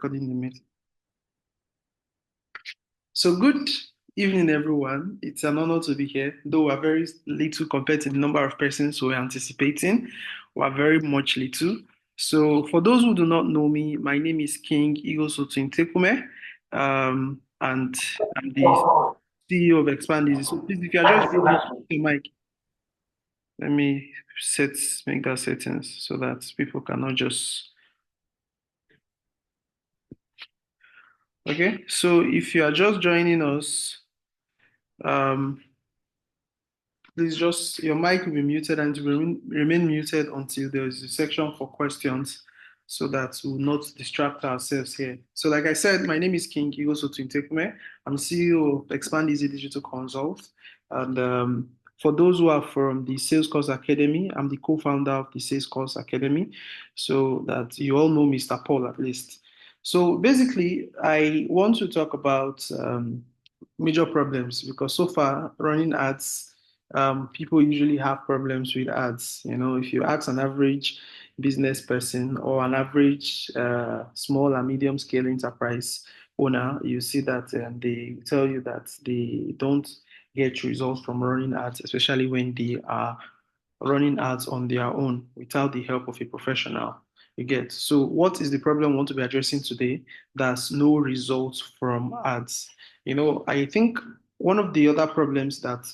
recording the meeting. So good evening, everyone. It's an honor to be here. Though we're very little compared to the number of persons we're anticipating, we're very much little. So for those who do not know me, my name is King Igosotu Tekume, and I'm the CEO of ExpandEazy. So please, if you are just joining the mic, let me make that settings so that people cannot just. Okay, so if you are just joining us, um, please just your mic will be muted and it will remain muted until there is a section for questions so that we will not distract ourselves here. So, like I said, my name is King Igosotu Tekume. I'm CEO of ExpandEazy Digital Consult. And for those who are from the Sales Course Academy, I'm the co-founder of the Sales Course Academy, so that you all know Mr. Paul at least. So basically, I want to talk about major problems because so far running ads, people usually have problems with ads. You know, if you ask an average business person or an average small and medium scale enterprise owner, you see that they tell you that they don't get results from running ads, especially when they are running ads on their own without the help of a professional. You get. So, what is the problem we want to be addressing today? There's no results from ads. You know, I think one of the other problems that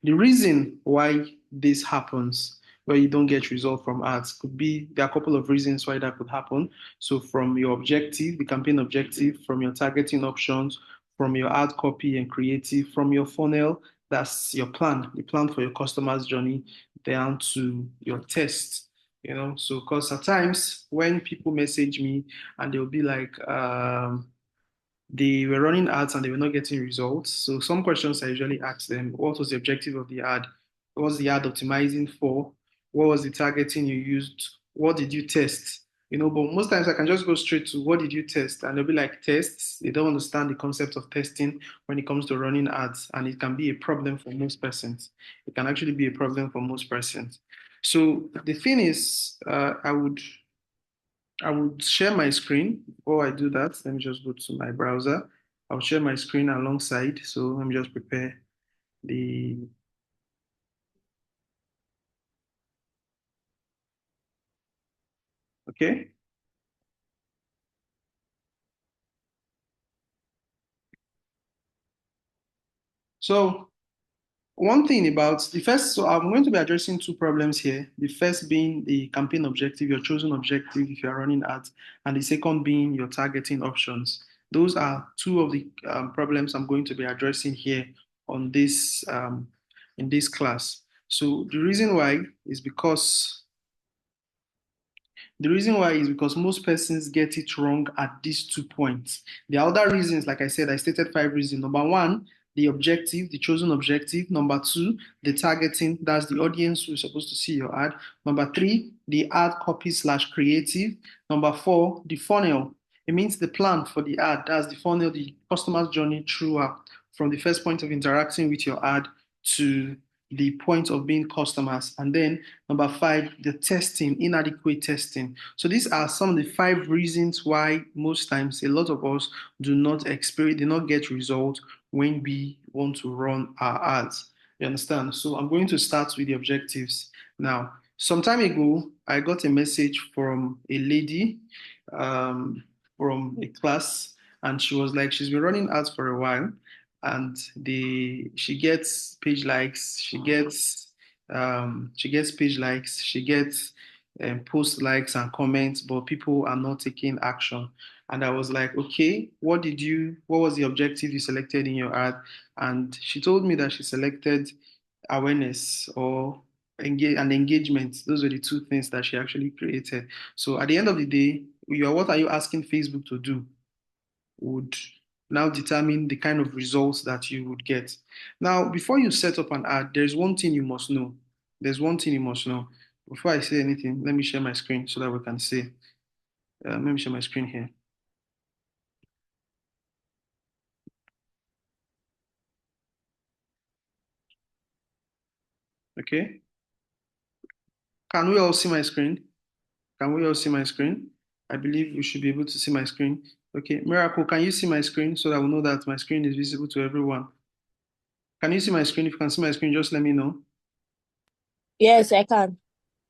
the reason why this happens where you don't get results from ads could be there are a couple of reasons why that could happen. So from your objective, the campaign objective, from your targeting options, from your ad copy and creative, from your funnel, that's your plan, the plan for your customer's journey down to your test. You know, so because at times when people message me and they'll be like, they were running ads and they were not getting results. So some questions I usually ask them, what was the objective of the ad? What was the ad optimizing for? What was the targeting you used? What did you test? You know, but most times I can just go straight to what did you test? And they'll be like, tests. They don't understand the concept of testing when it comes to running ads. And it can be a problem for most persons. It can actually be a problem for most persons. So the thing is, I would share my screen. Before I do that, let me just go to my browser. I'll share my screen alongside. So let me just prepare the, okay. So one thing about the first, so I'm going to be addressing two problems here. The first being the campaign objective, your chosen objective if you're running ads, and the second being your targeting options. Those are two of the problems I'm going to be addressing here on this in this class. So the reason why is because most persons get it wrong at these 2 points. The other reasons, like I said, I stated five reasons. Number one, the objective, the chosen objective. Number two, the targeting, that's the audience who's supposed to see your ad. Number three, the ad copy slash creative. Number four, the funnel. It means the plan for the ad. That's the funnel, the customer's journey throughout from the first point of interacting with your ad to the point of being customers. And then number five, the testing, inadequate testing. So these are some of the five reasons why most times a lot of us do not get results when we want to run our ads. You understand? So I'm going to start with the objectives. Now, some time ago, I got a message from a lady from a class, and she was like, she's been running ads for a while, and she gets page likes, she gets page likes, she gets post likes and comments, but people are not taking action. And I was like, okay, what was the objective you selected in your ad? And she told me that she selected awareness or engagement. Those were the two things that she actually created. So at the end of the day, what are you asking Facebook to do? Would now determine the kind of results that you would get. Now, before you set up an ad, there's one thing you must know. There's one thing you must know. Before I say anything, let me share my screen so that we can see. Let me share my screen here. Okay. Can we all see my screen? Can we all see my screen? I believe we should be able to see my screen. Okay, Miracle, can you see my screen so that we know that my screen is visible to everyone? Can you see my screen? If you can see my screen, just let me know. Yes, I can.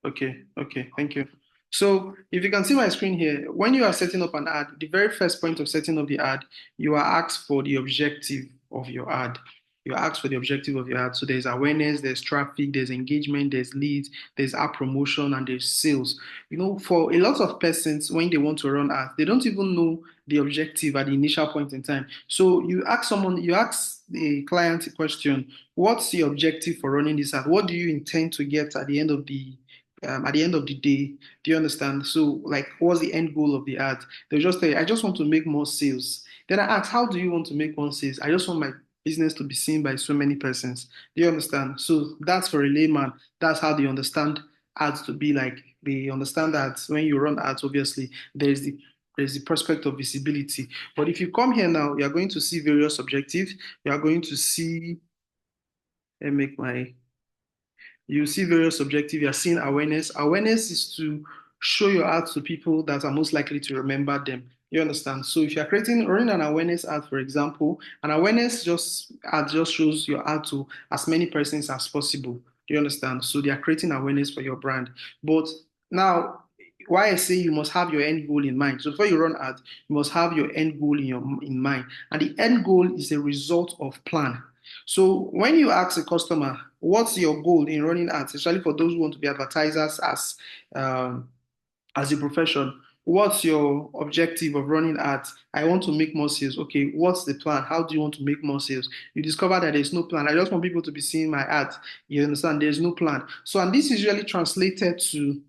Okay, okay, thank you. So if you can see my screen here, when you are setting up an ad, the very first point of setting up the ad, you are asked for the objective of your ad. You are asked for the objective of your ad. So there's awareness, there's traffic, there's engagement, there's leads, there's app promotion, and there's sales. You know, for a lot of persons, when they want to run ads, they don't even know the objective at the initial point in time. So you ask someone, you ask the client a question, what's the objective for running this ad? What do you intend to get at the end of the day? Do you understand? So, like, what's the end goal of the ad? They'll just say, I just want to make more sales. Then I ask, how do you want to make more sales? I just want my business to be seen by so many persons. Do you understand? So that's for a layman. That's how they understand ads to be like. They understand that when you run ads, obviously, there's the prospect of visibility. But if you come here now, you are going to see various objectives. You are going to see, let me make my you see various objectives. You're seeing awareness. Awareness is to show your ad to people that are most likely to remember them. You understand? So if you're running an awareness ad, for example, an awareness just ad just shows your ad to as many persons as possible. Do you understand? So they are creating awareness for your brand. But now, why I say you must have your end goal in mind. So before you run ads, you must have your end goal in mind. And the end goal is a result of plan. So when you ask a customer, what's your goal in running ads, especially for those who want to be advertisers um, as a profession, what's your objective of running ads? I want to make more sales. Okay, what's the plan? How do you want to make more sales? You discover that there's no plan. I just want people to be seeing my ads. You understand? There's no plan. So, and this is usually translated to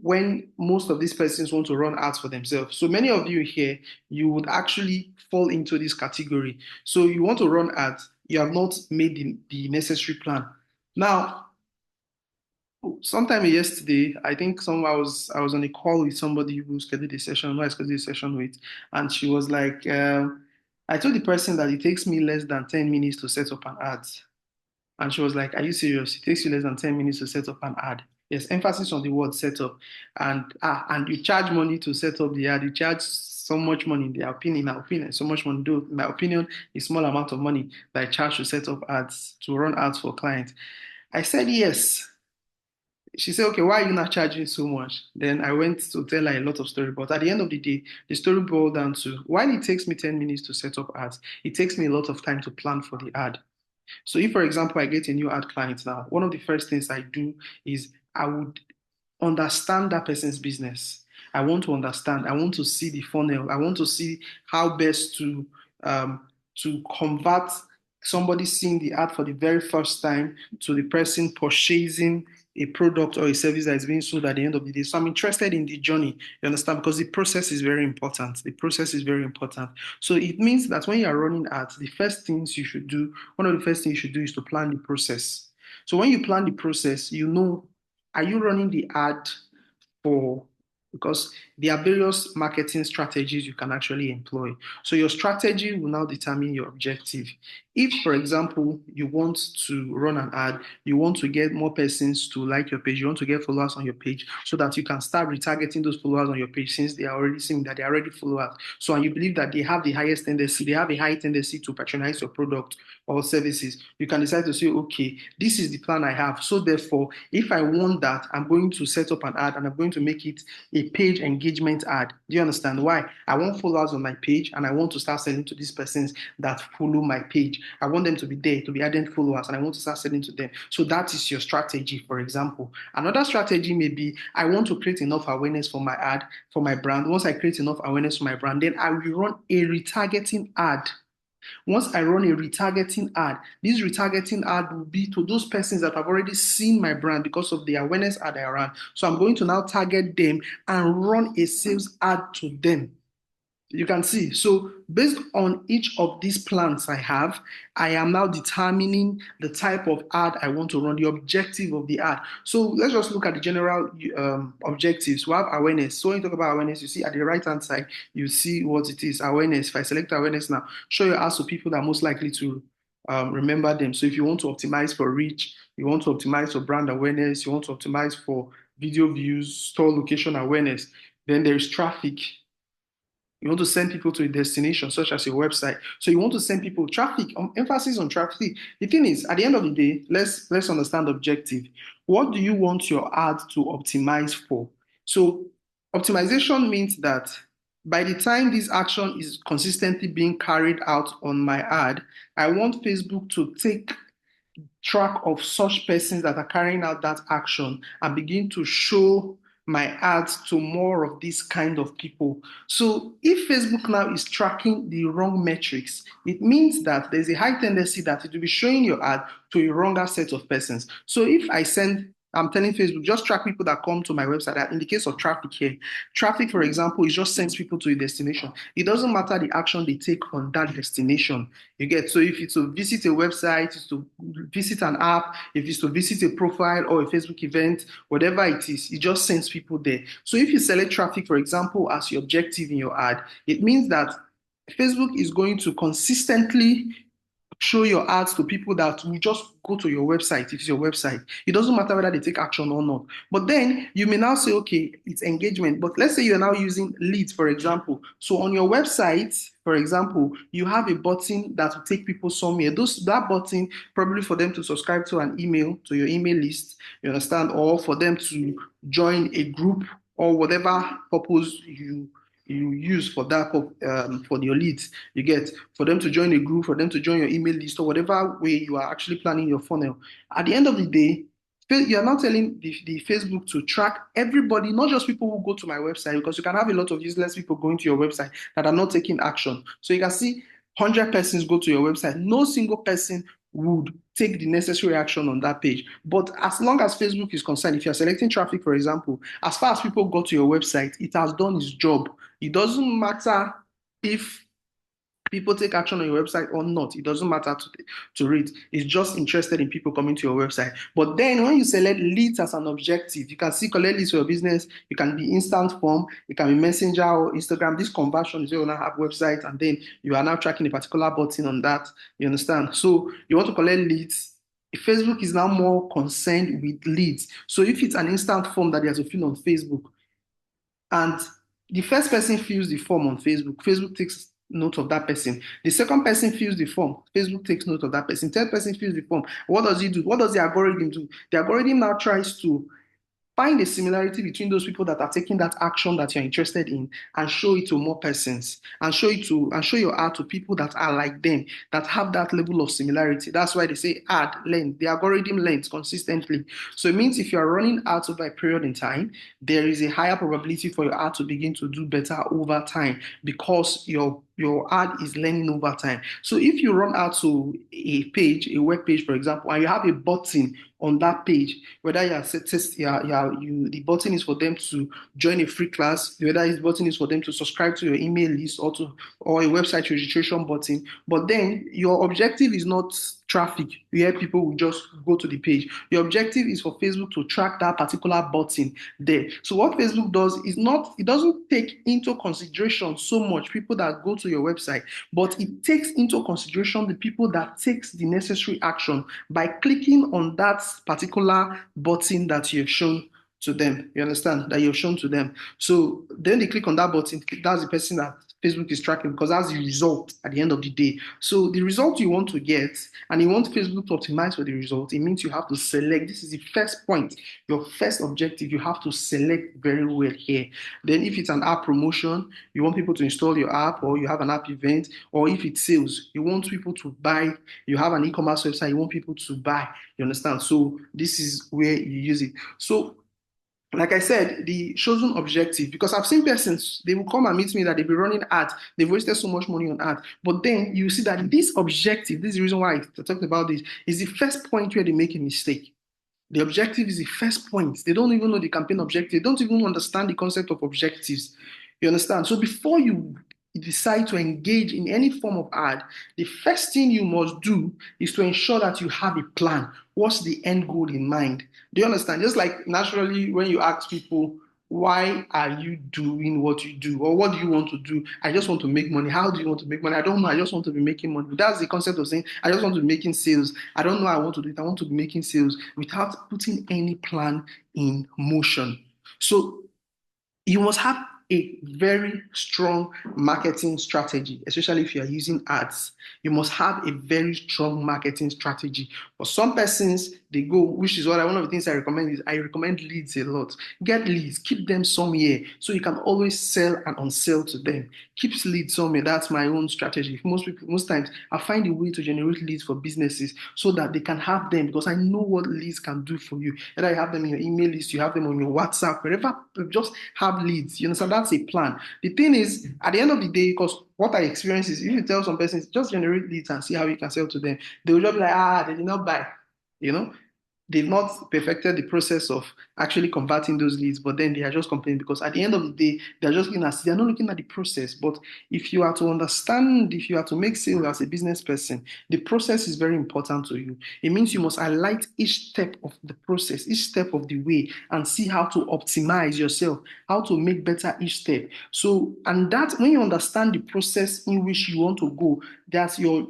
when most of these persons want to run ads for themselves. So many of you here, you would actually fall into this category. So you want to run ads, you have not made the necessary plan. Now, sometime yesterday, I think I was on a call with somebody who scheduled a session, who I scheduled a session with, and she was like, I told the person that it takes me less than 10 minutes to set up an ad. And she was like, are you serious? It takes you less than 10 minutes to set up an ad. Yes, emphasis on the word set up. And you charge money to set up the ad. You charge so much money in my opinion, so much money. Though, in my opinion, a small amount of money that I charge to set up ads, to run ads for clients. I said yes. She said, okay, why are you not charging so much? Then I went to tell her a lot of story. But at the end of the day, the story boiled down to while it takes me 10 minutes to set up ads, it takes me a lot of time to plan for the ad. So if, for example, I get a new ad client now, one of the first things I do is I would understand that person's business. I want to understand. I want to see the funnel. I want to see how best to convert somebody seeing the ad for the very first time to the person purchasing a product or a service that is being sold at the end of the day. So I'm interested in the journey. You understand? Because the process is very important. The process is very important. So it means that when you are running ads, the first things you should do, one of the first things you should do is to plan the process. So when you plan the process, you know, are you running the ad for because there are various marketing strategies you can actually employ. So your strategy will now determine your objective. If, for example, you want to run an ad, you want to get more persons to like your page, you want to get followers on your page so that you can start retargeting those followers on your page since they are already seeing that they are already followers. So, and you believe that they have the highest tendency, they have a high tendency to patronize your product or services, you can decide to say, okay, this is the plan I have. So therefore, if I want that, I'm going to set up an ad and I'm going to make it a page engagement ad. Do you understand why? I want followers on my page and I want to start selling to these persons that follow my page. I want them to be there, to be adding followers, and I want to start selling to them. So that is your strategy, for example. Another strategy may be I want to create enough awareness for my ad, for my brand. Once I create enough awareness for my brand, then I will run a retargeting ad. Once I run a retargeting ad, this retargeting ad will be to those persons that have already seen my brand because of the awareness ad I ran. So I'm going to now target them and run a sales ad to them. You can see. So based on each of these plans I have, I am now determining the type of ad I want to run, the objective of the ad. So let's just look at the general objectives. We have awareness. So when you talk about awareness, you see at the right-hand side, you see what it is, awareness. If I select awareness now, show your ads to people that are most likely to remember them. So if you want to optimize for reach, you want to optimize for brand awareness, you want to optimize for video views, store location awareness, Then there is traffic. You want to send people to a destination, such as your website. So you want to send people traffic, emphasis on traffic. The thing is, at the end of the day, let's understand the objective. What do you want your ad to optimize for? So optimization means that by the time this action is consistently being carried out on my ad, I want Facebook to take track of such persons that are carrying out that action and begin to show my ads to more of this kind of people. So if Facebook now is tracking the wrong metrics, it means that there's a high tendency that it will be showing your ad to a wronger set of persons. So if I'm telling Facebook, just track people that come to my website. In the case of traffic here, traffic, for example, is just sends people to a destination. It doesn't matter the action they take on that destination. You get, so if it's to visit a website, it's to visit an app, if it's to visit a profile or a Facebook event, whatever it is, it just sends people there. So if you select traffic, for example, as your objective in your ad, it means that Facebook is going to consistently show your ads to people that will just go to your website if it's your website. It doesn't matter whether they take action or not. But then you may now say, okay, it's engagement. But let's say you're now using leads, for example. So on your website, for example, you have a button that will take people somewhere. That button probably for them to subscribe to an email, to your email list, you understand, or for them to join a group or whatever purpose you use for that for your leads. You get, for them to join a group, for them to join your email list, or whatever way you are actually planning your funnel. At the end of the day, you're now telling the Facebook to track everybody, not just people who go to my website, because you can have a lot of useless people going to your website that are not taking action. So you can see 100 persons go to your website, no single person would take the necessary action on that page. But as long as Facebook is concerned, if you're selecting traffic, for example, as far as people go to your website, it has done its job. It doesn't matter if people take action on your website or not. It doesn't matter to read. It's just interested in people coming to your website. But then when you select leads as an objective, you can see collect leads for your business. It can be instant form. It can be Messenger or Instagram. This conversion is you now have website, and then you are now tracking a particular button on that. You understand? So you want to collect leads. Facebook is now more concerned with leads. So if it's an instant form that they have to fill on Facebook, and the first person fills the form on Facebook, Facebook takes note of that person. The second person fills the form, Facebook takes note of that person. Third person fills the form. What does he do? What does the algorithm do? The algorithm now tries to find a similarity between those people that are taking that action that you're interested in and show it to more persons and show your ad to people that are like them, that have that level of similarity. That's why they say ad length. The algorithm length consistently. So it means if you're running ads over a period in time, there is a higher probability for your ad to begin to do better over time because your ad is learning over time. So if you run out to a page, a web page, for example, and you have a button on that page, whether the button is for them to join a free class, whether the button is for them to subscribe to your email list or a website registration button. But then your objective is not traffic where people will just go to the page. Your objective is for Facebook to track that particular button there. So what Facebook does is it doesn't take into consideration so much people that go to your website, but it takes into consideration the people that takes the necessary action by clicking on that particular button that you've shown to them. You understand? That you've shown to them. So then they click on that button. That's the person that Facebook is tracking because that's the result at the end of the day. So the result you want to get, and you want Facebook to optimize for the result, it means you have to select. This is the first point, your first objective. You have to select very well here. Then if it's an app promotion, you want people to install your app, or you have an app event, or if it's sales, you want people to buy. You have an e-commerce website, you want people to buy. You understand? So this is where you use it. So like I said, the chosen objective, because I've seen persons, they will come and meet me that they've been running ads, they've wasted so much money on ads. But then you see that this objective, this is the reason why I talked about this, is the first point where they make a mistake. The objective is the first point. They don't even know the campaign objective. They don't even understand the concept of objectives. You understand? So before you decide to engage in any form of ad, the first thing you must do is to ensure that you have a plan. What's the end goal in mind? Do you understand? Just like naturally when you ask people, why are you doing what you do? Or what do you want to do? I just want to make money. How do you want to make money? I don't know. I just want to be making money. That's the concept of saying, I just want to be making sales. I don't know how I want to do it. I want to be making sales without putting any plan in motion. So you must have a very strong marketing strategy, especially if you are using ads. You must have a very strong marketing strategy. For some persons, they go, which is what one of the things I recommend is I recommend leads a lot. Get leads, keep them somewhere so you can always sell and unsell to them. Keep leads somewhere. That's my own strategy. Most people, most times, I find a way to generate leads for businesses so that they can have them because I know what leads can do for you. Whether you have them in your email list, you have them on your WhatsApp, wherever, just have leads. You understand? That's a plan. The thing is, at the end of the day, because what I experience is if you tell some persons just generate leads and see how you can sell to them, they will just be like, they did not buy. You know, they've not perfected the process of actually converting those leads, but then they are just complaining because at the end of the day, they're just looking at they're not looking at the process. But if you are to understand, if you are to make sales as a business person, the process is very important to you. It means you must highlight each step of the process, each step of the way, and see how to optimize yourself, how to make better each step. So, and that when you understand the process in which you want to go, that's your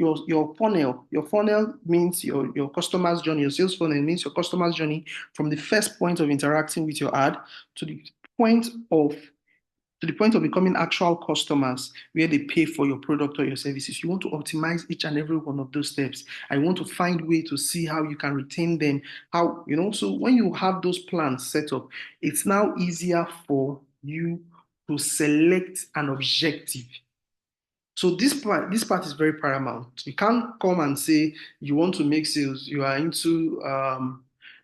funnel. Your funnel means your customer's journey. Your sales funnel means your customer's journey from the first point of interacting with your ad to the point of to the point of becoming actual customers where they pay for your product or your services. You want to optimize each and every one of those steps. I want to find a way to see how you can retain them. How, so when you have those plans set up, it's now easier for you to select an objective. So this part is very paramount. You can't come and say you want to make sales. You are into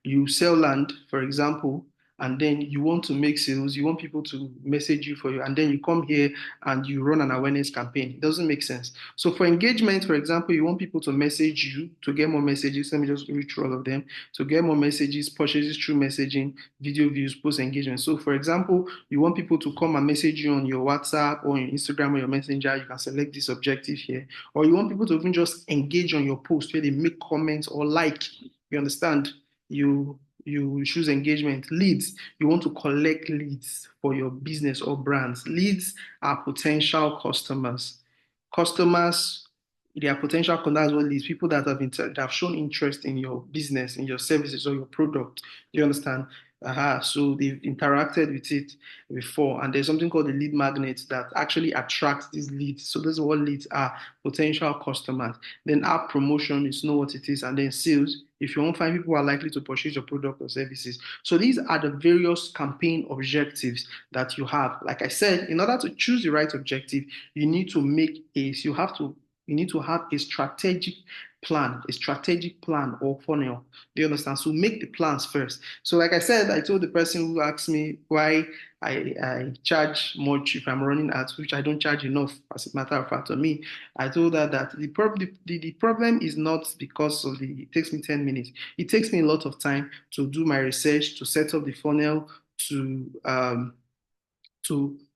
you sell land, for example, and then you want to make sales. You want people to message you for you, and then you come here and you run an awareness campaign. It doesn't make sense. So for engagement, for example, you want people to message you to get more messages. Let me just read through all of them. To get more messages, purchases through messaging, video views, post engagement. So for example, you want people to come and message you on your WhatsApp or your Instagram or your Messenger, you can select this objective here. Or you want people to even just engage on your post where they make comments or like. You understand? You choose engagement. Leads, you want to collect leads for your business or brands. Leads are potential customers. Customers, they are potential contacts or leads, people that have shown interest in your business, in your services or your product. Do you understand? So they've interacted with it before, and there's something called the lead magnet that actually attracts these leads. So this is what leads are: potential customers. Then app promotion is know what it is, and then sales. If you want to find people who are likely to purchase your product or services. So these are the various campaign objectives that you have. Like I said, in order to choose the right objective, you need to make a you need to have a strategic plan or funnel. Do you understand? So make the plans first. So like I said, I told the person who asked me why I charge much if I'm running ads, which I don't charge enough, as a matter of fact, to me. I told her that the problem is not because of it takes me 10 minutes. It takes me a lot of time to do my research, to set up the funnel, to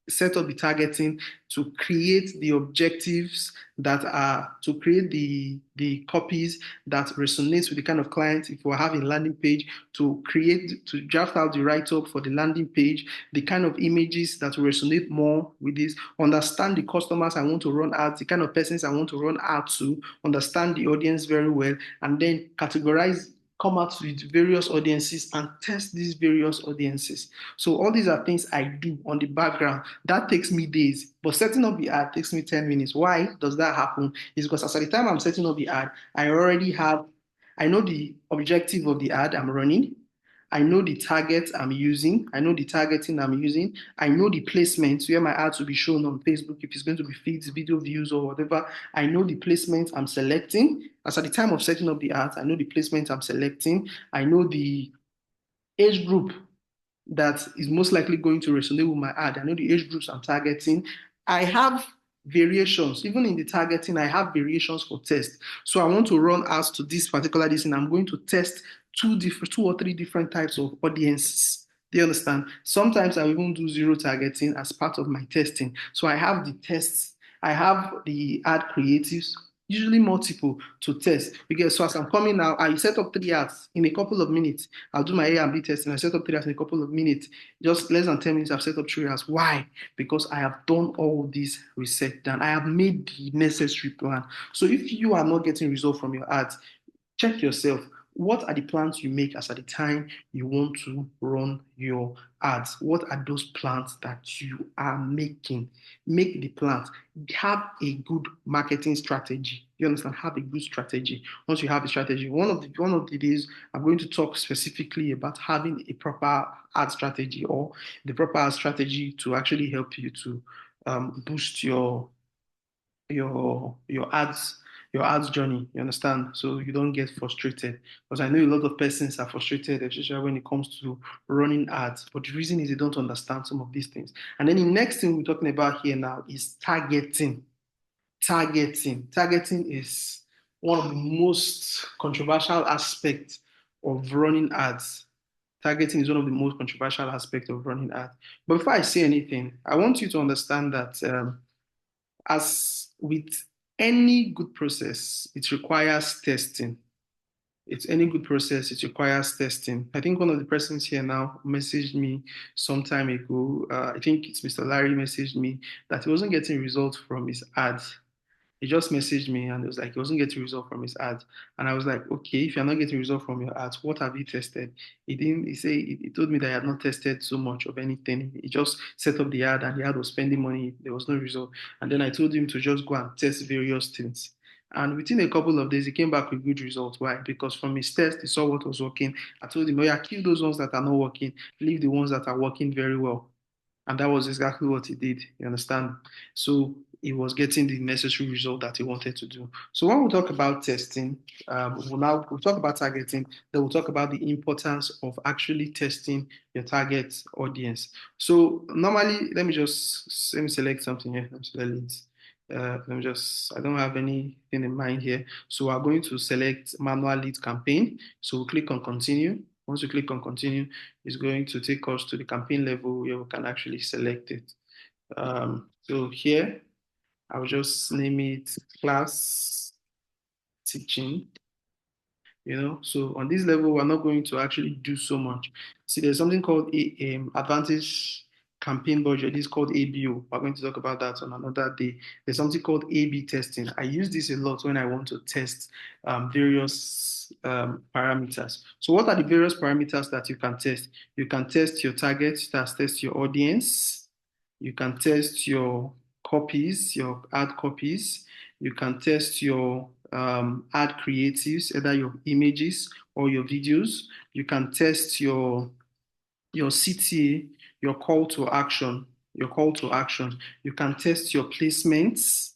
set up the targeting, to create the objectives that are to create the copies that resonates with the kind of client. If we're having a landing page, to draft out the write-up for the landing page, the kind of images that will resonate more with this, understand the customers I want to run ads, the kind of persons I want to run ads to, understand the audience very well, and then come out with various audiences and test these various audiences. So all these are things I do on the background. That takes me days, but setting up the ad takes me 10 minutes. Why does that happen? It's because as at the time I'm setting up the ad, I know the objective of the ad I'm running. I know the target I'm using. I know the targeting I'm using. I know the placements where my ads will be shown on Facebook, if it's going to be feeds, video views, or whatever. I know the placements I'm selecting. As at the time of setting up the ads, I know the placements I'm selecting. I know the age group that is most likely going to resonate with my ad. I know the age groups I'm targeting. I have variations. Even in the targeting, I have variations for test. So I want to run ads to this particular and I'm going to test two or three different types of audiences. Do you understand? Sometimes I even do zero targeting as part of my testing. So I have the tests, I have the ad creatives, usually multiple to test. Because so as I'm coming now, I set up 3 ads in a couple of minutes. I'll do my A and B testing. I set up 3 ads in a couple of minutes. Just less than 10 minutes, I've set up 3 ads. Why? Because I have done all this research done. I have made the necessary plan. So if you are not getting results from your ads, check yourself. what are the plans you make as at the time you want to run your ads? What are those plans that you are making? Make the plans. Have a good marketing strategy. You understand? Have a good strategy. Once you have a strategy, one of the days I'm going to talk specifically about having a proper ad strategy or the proper ad strategy to actually help you to boost your ads journey. You understand? So you don't get frustrated. Because I know a lot of persons are frustrated, especially when it comes to running ads. But the reason is they don't understand some of these things. And then the next thing we're talking about here now is targeting. Targeting is one of the most controversial aspects of running ads. Targeting is one of the most controversial aspects of running ads. But before I say anything, I want you to understand that as with any good process, it requires testing. It's any good process, it requires testing. I think one of the persons here now messaged me some time ago. I think it's Mr. Larry messaged me that he wasn't getting results from his ads. He just messaged me and it was like he wasn't getting result from his ads. And I was like, okay, if you're not getting result from your ads, what have you tested? He didn't, he told me that he had not tested so much of anything. He just set up the ad and the ad was spending money. There was no result. And then I told him to just go and test various things. And within a couple of days, he came back with good results. Why? Because from his test, he saw what was working. I told him, oh yeah, kill those ones that are not working, leave the ones that are working very well. And that was exactly what he did. You understand? So he was getting the necessary result that he wanted to do. So when we talk about testing, we'll talk about targeting. Then we'll talk about the importance of actually testing your target audience. So normally, let me select something here. I don't have anything in mind here. So we're going to select manual lead campaign. So we'll click on continue. Once you click on continue, it's going to take us to the campaign level where we can actually select it. So here, I'll just name it class teaching. So on this level, we're not going to actually do so much. See, there's something called advantage campaign budget. This is called ABO. We're going to talk about that on another day. There's something called A/B testing. I use this a lot when I want to test various parameters. So what are the various parameters that you can test? You can test your target, that's test your audience. You can test your copies, your ad copies. You can test your ad creatives, either your images or your videos. You can test your CTA, your call to action, your call to action. You can test your placements.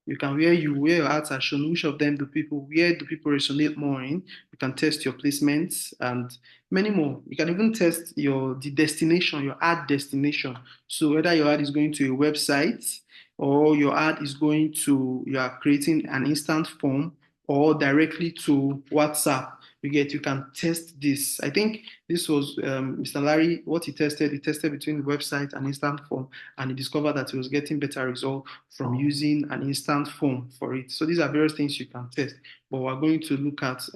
You can where your ads are shown, which of them where do people resonate more in? You can test your placements and many more. You can even test the destination, your ad destination. So whether your ad is going to a website or your ad is you are creating an instant form or directly to WhatsApp. You can test this. I think this was Mr. Larry, what he tested between the website and instant form, and he discovered that he was getting better results from using an instant form for it. So these are various things you can test, but we're going to look at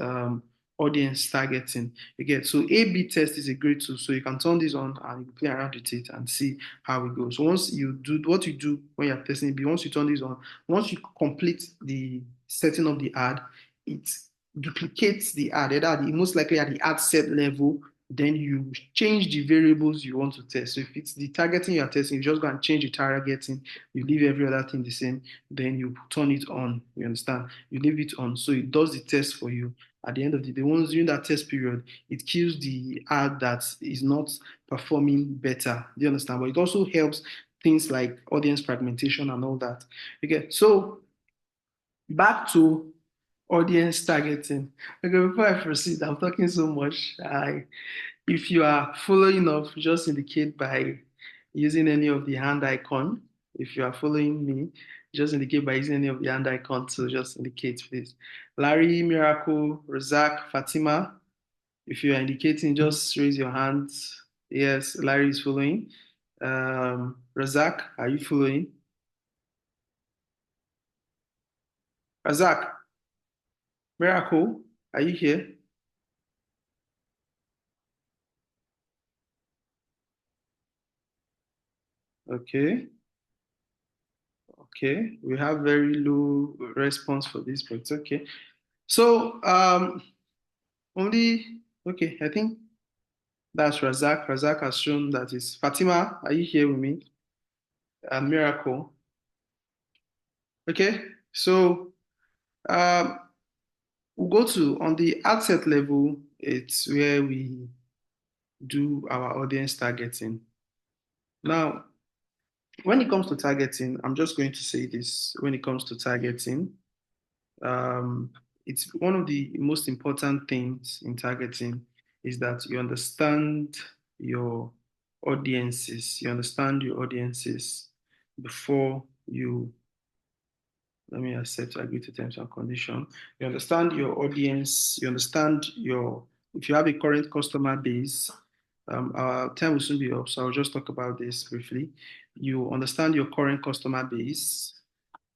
audience targeting again. So A/B test is a great tool. So you can turn this on and you play around with it and see how it goes. So once you do what you do when you're testing B, once you turn this on, once you complete the setting of the ad, it duplicates the ad, most likely at the ad set level, then you change the variables you want to test. So if it's the targeting you're testing, you just go and change the targeting, you leave every other thing the same, then you turn it on. You understand? You leave it on. So it does the test for you. At the end of the day, once during that test period, it kills the ad that is not performing better. Do you understand? But it also helps things like audience fragmentation and all that. Okay, so back to audience targeting. Okay, before I proceed, I'm talking so much. If you are following up, just indicate by using any of the hand icon. If you are following me, just indicate by using any of the hand icon. So just indicate, please. Larry, Miracle, Razak, Fatima. If you are indicating, just raise your hand. Yes, Larry is following. Razak, are you following? Razak, Miracle, are you here? Okay. Okay, we have very low response for this, but it's okay. So, Only, okay, I think that's Razak. Razak has shown that is Fatima. Are you here with me? Miracle. Okay, so um, we'll go to on the outset level, it's where we do our audience targeting. Now, when it comes to targeting, I'm just going to say this when it comes to targeting, um, it's one of the most important things in targeting is that you understand your you understand your audiences before you let me accept, agree to terms and conditions. You understand your audience, you understand your, if you have a current customer base, our time will soon be up, so I'll just talk about this briefly. You understand your current customer base.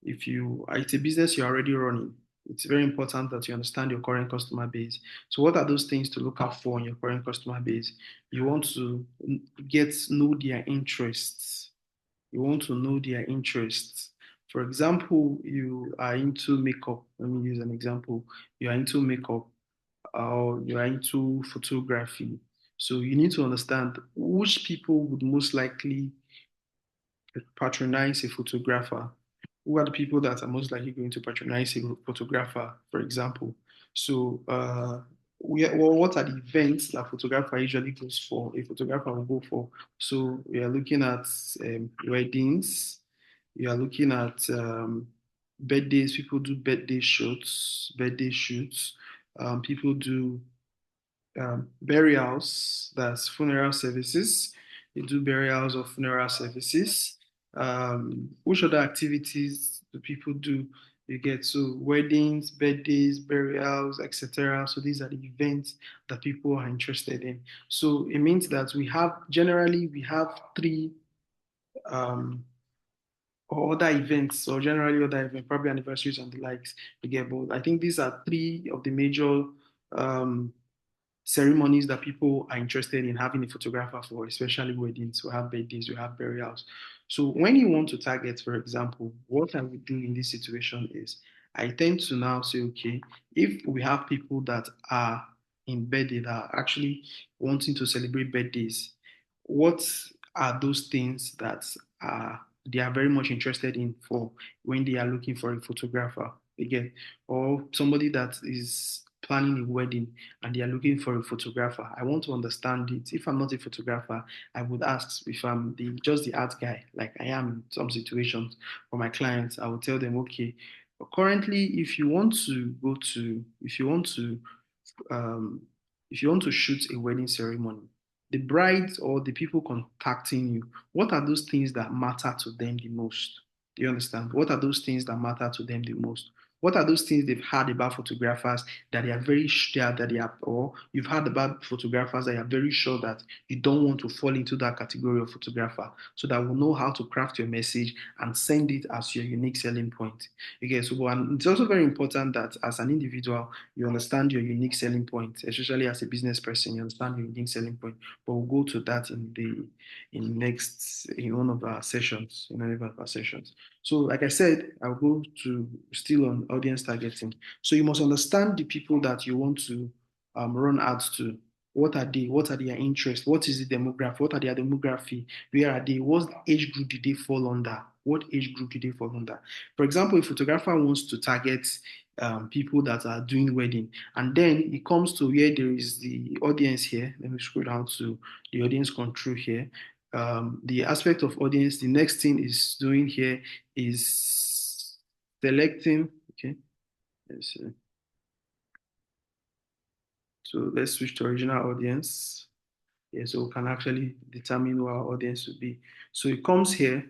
If you, it's a business you're already running, it's very important that you understand your current customer base. So what are those things to look out for in your current customer base? You want to know their interests. You want to know their interests. For example, you are into makeup. Let me use an example. You are into makeup or you are into photography. So you need to understand which people would most likely patronize a photographer. Who are the people that are most likely going to patronize a photographer, for example? So, what are the events that photographer usually goes for? A photographer will go for. So, we are looking at weddings. You are looking at birthdays. People do birthday shoots. Birthday shoots. People do burials, that's funeral services. They do burials or funeral services. Which other activities do people do? You get so weddings, birthdays, burials, etc. So these are the events that people are interested in. So it means that we have three um, or other events, or generally other events, probably anniversaries and the likes. You get, but I think these are three of the major um, ceremonies that people are interested in having a photographer for, especially weddings. We have birthdays, we have burials. So when you want to target, for example, what I would do in this situation is I tend to now say, okay, if we have people that are in birthday that are actually wanting to celebrate birthdays, what are those things that are they are very much interested in for when they are looking for a photographer again, or somebody that is planning a wedding and they are looking for a photographer. I want to understand it. If I'm not a photographer, I would ask if I'm just the art guy, like I am in some situations for my clients. I would tell them, okay, currently, um, if you want to shoot a wedding ceremony, the brides or the people contacting you, what are those things that matter to them the most? Do you understand? What are those things that matter to them the most? What are those things they've heard about photographers that they are very sure that they are, or you've heard about photographers that you are very sure that you don't want to fall into that category of photographer, so that we'll know how to craft your message and send it as your unique selling point. Okay, so and it's also very important that as an individual, you understand your unique selling point, especially as a business person, you understand your unique selling point. But we'll go to that in one of our sessions, in one of our sessions. So, like I said, I'll go to still on audience targeting. So you must understand the people that you want to run ads to. What are they? What are their interests? What is the demographic? What are their demography? Where are they? What age group do they fall under? What age group do they fall under? For example, a photographer wants to target people that are doing wedding, and then it comes to where there is the audience here. Let me scroll down to the audience control here. The aspect of audience, the next thing is doing here is selecting. Okay, let's see. So let's switch to original audience. Yeah, so we can actually determine who our audience will be. So it comes here,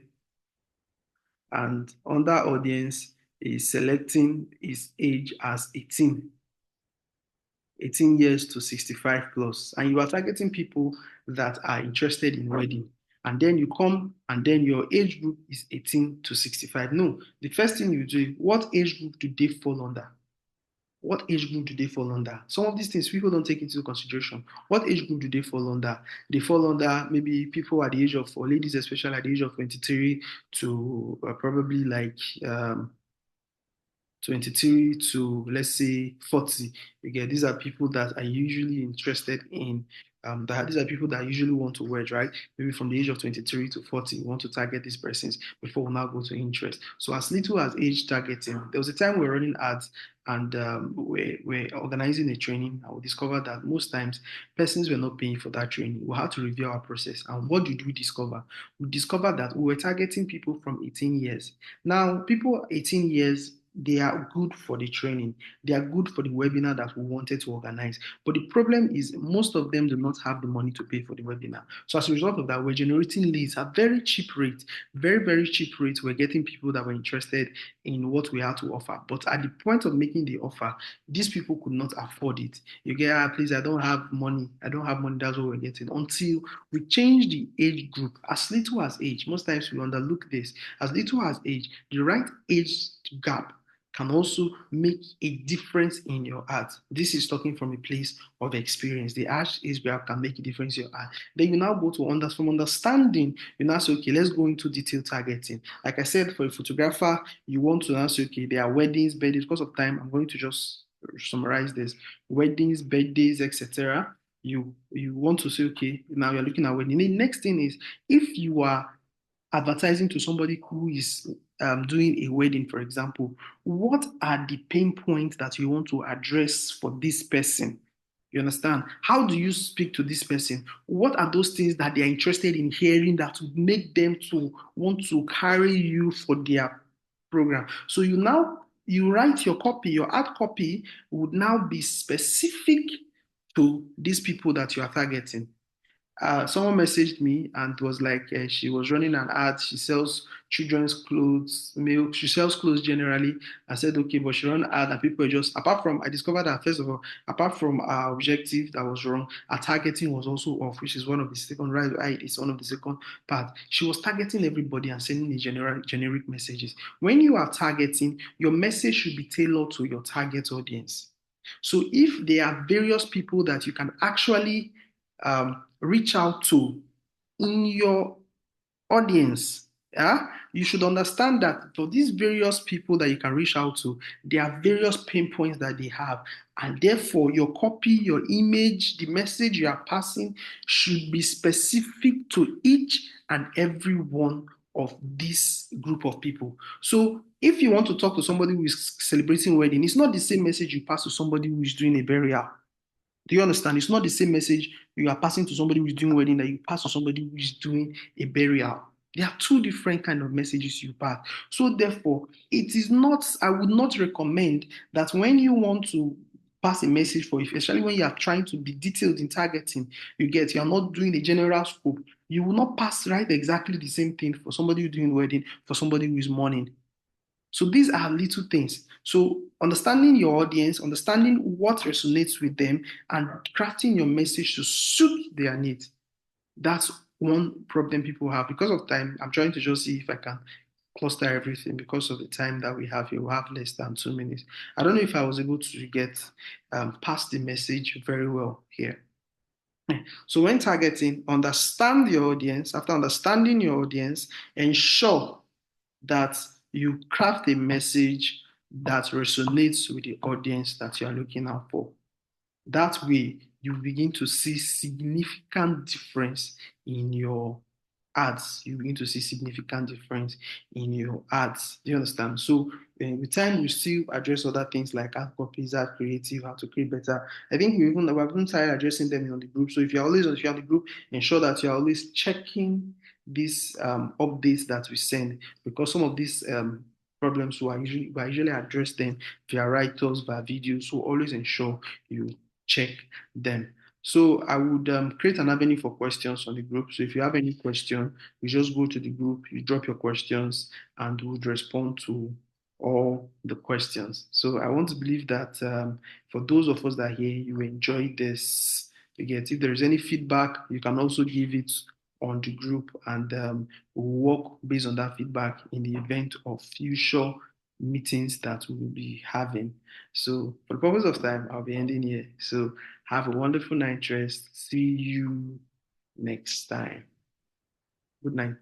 and under audience is selecting his age as 18 years to 65 plus, and you are targeting people that are interested in wedding. And then you come, and then your age group is 18 to 65. No, the first thing you do, what age group do they fall under? What age group do they fall under? Some of these things people don't take into consideration. What age group do they fall under? They fall under maybe people at the age of, or ladies especially at the age of 23 to probably like 23 to let's say 40. You get these are people that are usually interested in these are people that usually want to wedge, right? Maybe from the age of 23 to 40, we want to target these persons before we now go to interest. So as little as age targeting, there was a time we were running ads and we're organizing a training, and we discovered that most times persons were not paying for that training. We had to review our process. And what did we discover? We discovered that we were targeting people from 18 years. Now, people 18 years, they are good for the training. They are good for the webinar that we wanted to organize. But the problem is most of them do not have the money to pay for the webinar. So as a result of that, we're generating leads at very cheap rate, very, very cheap rates. We're getting people that were interested in what we had to offer. But at the point of making the offer, these people could not afford it. You get, please, I don't have money. I don't have money. That's what we're getting. Until we change the age group, as little as age. Most times we underlook this. As little as age, the right age gap can also make a difference in your art. This is talking from a place of experience. The art is where can make a difference in your art. Then you now go to from understanding, you now say, okay, let's go into detail targeting. Like I said, for a photographer, you want to now say, okay, there are weddings, birthdays. Because of time, I'm going to just summarize this. Weddings, birthdays, etc. You want to say, okay, now you're looking at wedding. The next thing is if you are advertising to somebody who is doing a wedding, for example, what are the pain points that you want to address for this person? You understand? How do you speak to this person? What are those things that they are interested in hearing that would make them to want to carry you for their program? So you write your copy, your ad copy would now be specific to these people that you are targeting. Someone messaged me and was like, she was running an ad. She sells children's clothes, milk. She sells clothes generally. I said, okay, but she ran an ad and people were just, apart from, I discovered that first of all, apart from our objective that was wrong, our targeting was also off, which is one of the second, right? It's one of the second part. She was targeting everybody and sending the generic messages. When you are targeting, your message should be tailored to your target audience. So if there are various people that you can actually reach out to in your audience, yeah, you should understand that for these various people that you can reach out to, there are various pain points that they have. And therefore, your copy, your image, the message you are passing should be specific to each and every one of this group of people. So if you want to talk to somebody who is celebrating wedding, it's not the same message you pass to somebody who is doing a burial. Do you understand? It's not the same message you are passing to somebody who is doing wedding that you pass to somebody who is doing a burial. There are two different kind of messages you pass. So therefore, it is not, I would not recommend that when you want to pass a message for, especially when you are trying to be detailed in targeting, you are not doing a general scope. You will not pass right exactly the same thing for somebody who's doing wedding, for somebody who is mourning. So these are little things. So understanding your audience, understanding what resonates with them, and crafting your message to suit their needs. That's one problem people have. Because of time, I'm trying to just see if I can cluster everything because of the time that we have here. We have less than 2 minutes. I don't know if I was able to get past the message very well here. So when targeting, understand your audience. After understanding your audience, ensure that you craft a message that resonates with the audience that you are looking out for. That way, you begin to see significant difference in your ads. You begin to see significant difference in your ads. Do you understand? So with time, we still address other things like ad copies, ad creative, how to create better. I think we've even started addressing them on the group. So if you're on the group, ensure that you're always checking these updates that we send because some of these problems we usually address them via write-ups, via videos. So always ensure you check them. So I would create an avenue for questions on the group. So if you have any question, you just go to the group, you drop your questions, and we would respond to all the questions. So I want to believe that for those of us that are here, you enjoy this. Again, if there is any feedback, you can also give it on the group, and we'll work based on that feedback in the event of future meetings that we will be having. So for the purpose of time, I'll be ending here. So have a wonderful night rest. See you next time. Good night.